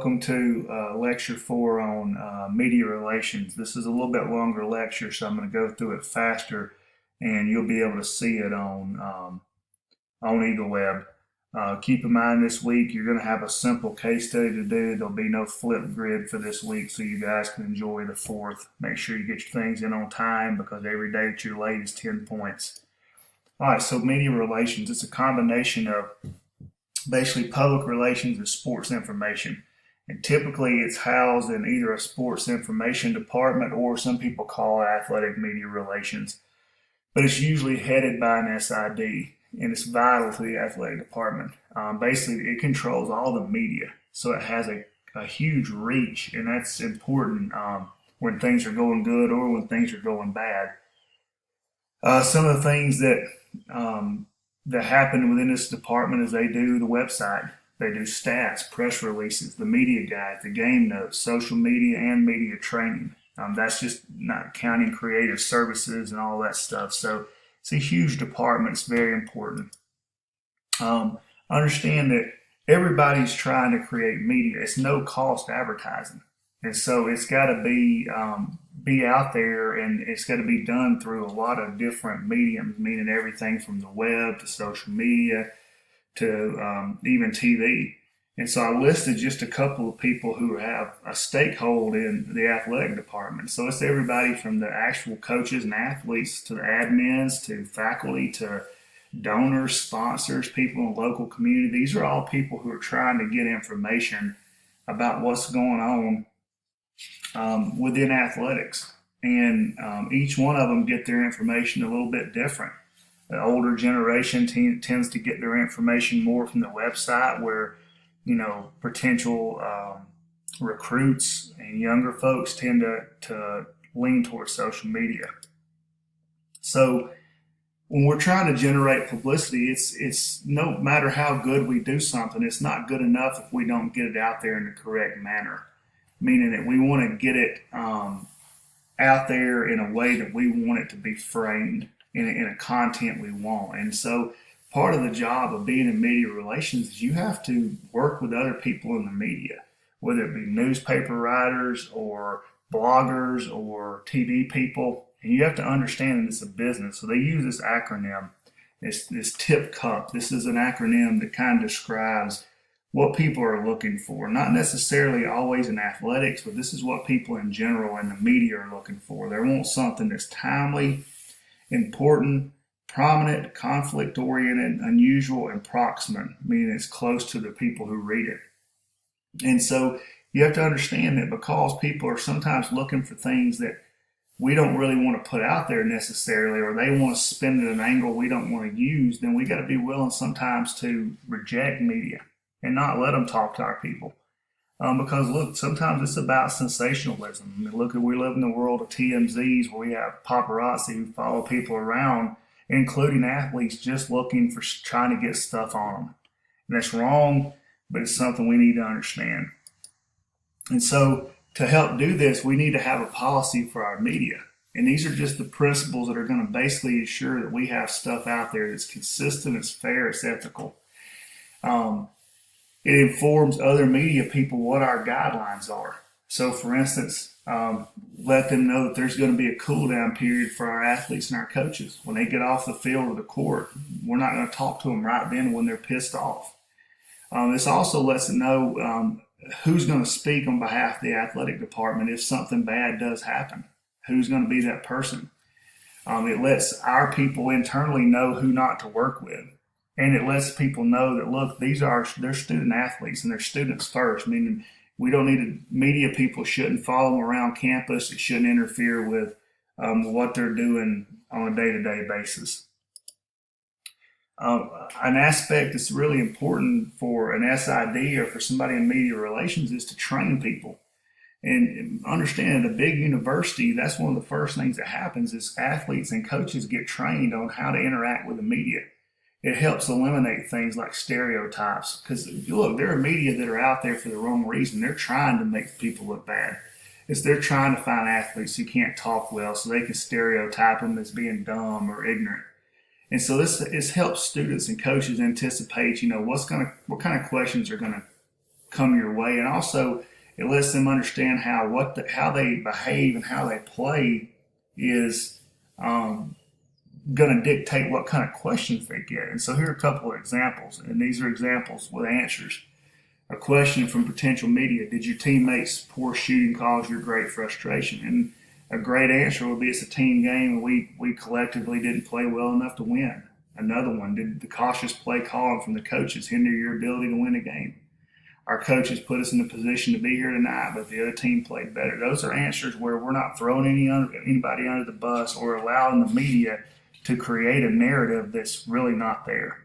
welcome to lecture 4 on media relations. This is a little bit longer lecture, so I'm going to go through it faster, and you'll be able to see it on EagleWeb. Keep in mind this week you're going to have a simple case study to do. There'll be no flip grid for this week, so you guys can enjoy the 4th. Make sure you get your things in on time because every day that you're late is 10 points. All right, so media relations, it's a combination of basically public relations and sports information. And typically it's housed in either a sports information department or some people call it athletic media relations. But it's usually headed by an SID, and it's vital to the athletic department. Basically, it controls all the media, so it has a huge reach, and that's important when things are going good or when things are going bad. Some of the things that happen within this department is they do the website, they do stats, press releases, the media guide, the game notes, social media, and media training. That's just not counting creative services and all that stuff. So it's a huge department. It's very important. Understand that everybody's trying to create media. It's no cost advertising. And so it's got to be out there, and it's got to be done through a lot of different mediums, meaning everything from the web to social media to even TV. And so I listed just a couple of people who have a stakehold in the athletic department. So it's everybody from the actual coaches and athletes to the admins to faculty to donors, sponsors, people in the local community. These are all people who are trying to get information about what's going on within athletics. And each one of them get their information a little bit different. The older generation tends to get their information more from the website, where potential recruits and younger folks tend to lean towards social media. So when we're trying to generate publicity, it's no matter how good we do something, it's not good enough if we don't get it out there in the correct manner. Meaning that we want to get it out there in a way that we want it to be framed in a content we want. And so part of the job of being in media relations is you have to work with other people in the media, whether it be newspaper writers or bloggers or TV people. And you have to understand that it's a business. So they use this acronym, this TIP cup. This is an acronym that kind of describes what people are looking for. Not necessarily always in athletics, but this is what people in general in the media are looking for. They want something that's timely, important, prominent, conflict-oriented, unusual, and proximate, meaning it's close to the people who read it. And so you have to understand that because people are sometimes looking for things that we don't really want to put out there necessarily, or they want to spin it at an angle we don't want to use, then we got to be willing sometimes to reject media and not let them talk to our people. Because look, sometimes it's about sensationalism. I mean, we live in the world of TMZs where we have paparazzi who follow people around, including athletes, just looking for trying to get stuff on them. And that's wrong, but it's something we need to understand. And so to help do this, we need to have a policy for our media. And these are just the principles that are going to basically ensure that we have stuff out there that's consistent, it's fair, it's ethical. It informs other media people what our guidelines are. So for instance, let them know that there's going to be a cool down period for our athletes and our coaches. When they get off the field or the court, we're not going to talk to them right then when they're pissed off. This also lets them know who's going to speak on behalf of the athletic department if something bad does happen. Who's going to be that person? It lets our people internally know who not to work with. And it lets people know that, look, they're student athletes and they're students first, meaning media people shouldn't follow them around campus. It shouldn't interfere with what they're doing on a day-to-day basis. An aspect that's really important for an SID or for somebody in media relations is to train people. And understand at a big university, that's one of the first things that happens is athletes and coaches get trained on how to interact with the media. It helps eliminate things like stereotypes, because look, there are media that are out there for the wrong reason. They're trying to make people look bad. They're trying to find athletes who can't talk well so they can stereotype them as being dumb or ignorant. And so this helps students and coaches anticipate, what kind of questions are going to come your way, and also it lets them understand how they behave and how they play is going to dictate what kind of questions they get. And so here are a couple of examples, and these are examples with answers. A question from potential media: did your teammates' poor shooting cause your great frustration? And a great answer would be, it's a team game and we collectively didn't play well enough to win. Another one: did the cautious play calling from the coaches hinder your ability to win a game? Our coaches put us in a position to be here tonight, but the other team played better. Those are answers where we're not throwing anybody under the bus or allowing the media to create a narrative that's really not there.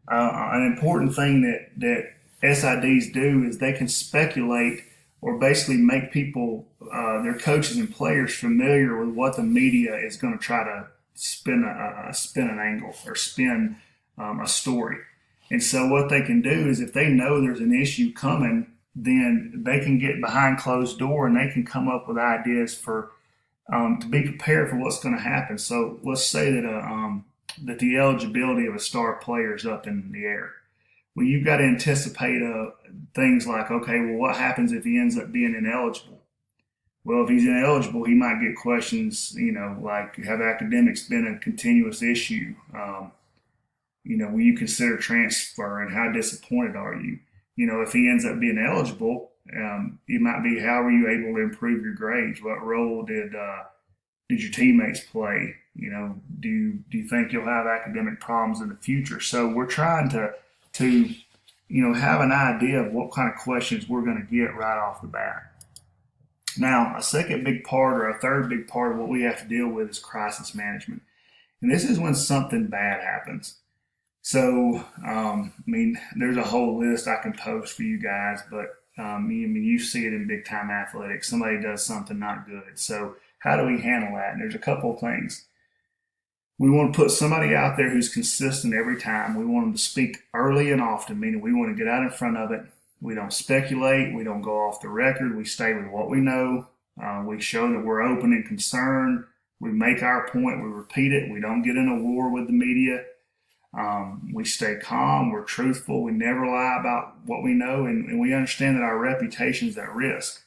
An important thing that SIDs do is they can speculate or basically make people, their coaches and players, familiar with what the media is going to try to spin an angle or spin a story. And so what they can do is, if they know there's an issue coming, then they can get behind closed door and they can come up with ideas for to be prepared for what's going to happen. So let's say that that the eligibility of a star player is up in the air. Well, you've got to anticipate things like, okay, well, what happens if he ends up being ineligible? Well, if he's ineligible, he might get questions, like, have academics been a continuous issue? Will you consider transfer, and how disappointed are you? If he ends up being eligible, it might be, how were you able to improve your grades? What role did your teammates play? Do you think you'll have academic problems in the future? So we're trying to have an idea of what kind of questions we're going to get right off the bat. Now, a second big part, or a third big part of what we have to deal with, is crisis management. And this is when something bad happens. So, there's a whole list I can post for you guys, but you see it in big time athletics. Somebody does something not good. So how do we handle that? And there's a couple of things. We want to put somebody out there who's consistent every time. We want them to speak early and often, meaning we want to get out in front of it. We don't speculate. We don't go off the record. We stay with what we know. We show that we're open and concerned. We make our point. We repeat it. We don't get in a war with the media. We stay calm. We're truthful. We never lie about what we know. And we understand that our reputation is at risk.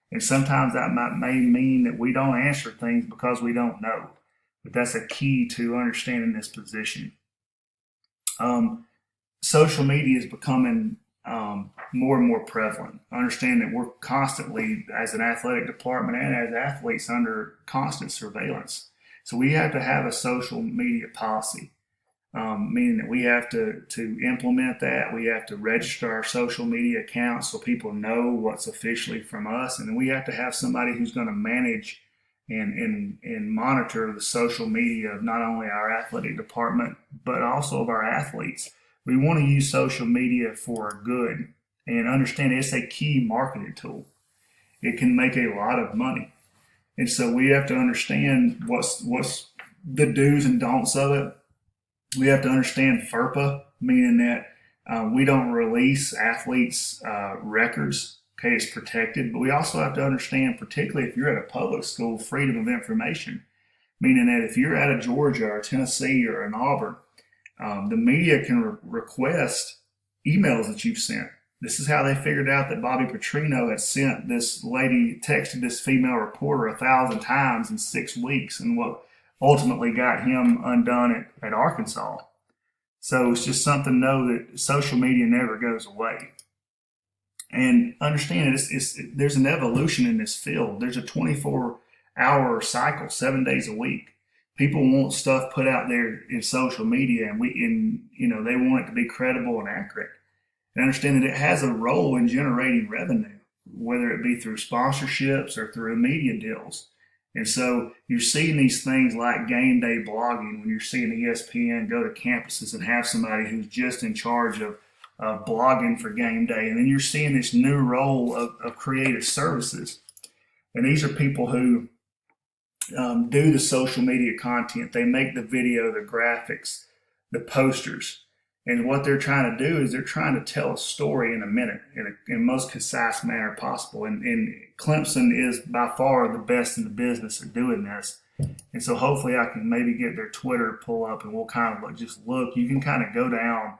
And sometimes that may mean that we don't answer things because we don't know. But that's a key to understanding this position. Social media is becoming more and more prevalent. Understand that we're constantly, as an athletic department and as athletes, under constant surveillance. So we have to have a social media policy, meaning that we have to implement that. We have to register our social media accounts so people know what's officially from us. And we have to have somebody who's going to manage and monitor the social media of not only our athletic department, but also of our athletes. We want to use social media for good and understand it's a key marketing tool. It can make a lot of money. And so we have to understand what's the do's and don'ts of it. We have to understand FERPA, meaning that we don't release athletes' records. Okay, it's protected. But we also have to understand, particularly if you're at a public school, freedom of information, meaning that if you're at a Georgia or Tennessee or an Auburn, the media can request emails that you've sent. This is how they figured out that Bobby Petrino had sent this lady, texted this female reporter 1,000 times in 6 weeks, and what ultimately got him undone at Arkansas. So it's just something to know that social media never goes away. And understand there's an evolution in this field. There's a 24-hour cycle, 7 days a week. People want stuff put out there in social media, and they want it to be credible and accurate. And understand that it has a role in generating revenue, whether it be through sponsorships or through media deals. And so you're seeing these things like game day blogging, when you're seeing ESPN go to campuses and have somebody who's just in charge of blogging for game day. And then you're seeing this new role of creative services. And these are people who do the social media content. They make the video, the graphics, the posters. And what they're trying to do is they're trying to tell a story in a minute, in the most concise manner possible. And Clemson is by far the best in the business at doing this. And so hopefully I can maybe get their Twitter pull up, and we'll kind of just look. You can kind of go down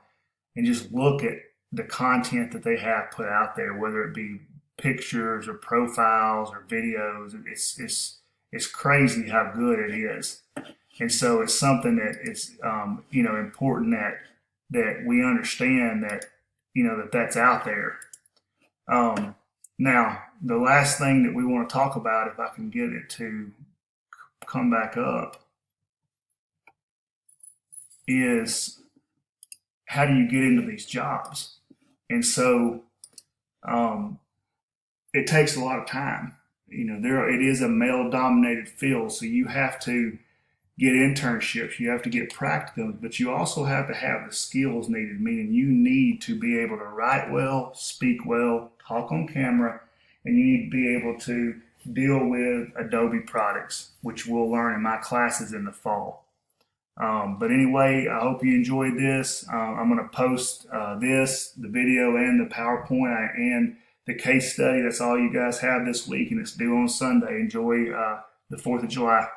and just look at the content that they have put out there, whether it be pictures or profiles or videos. It's crazy how good it is, and so it's something that is important that we understand that that's out there. Now, the last thing that we want to talk about, if I can get it to come back up, is how do you get into these jobs? And so it takes a lot of time. It is a male-dominated field, so you have to get internships, you have to get practicums, but you also have to have the skills needed, meaning you need to be able to write well, speak well, talk on camera, and you need to be able to deal with Adobe products, which we'll learn in my classes in the fall. But anyway, I hope you enjoyed this. I'm going to post the video and the PowerPoint and the case study. That's all you guys have this week, and it's due on Sunday. Enjoy the 4th of July.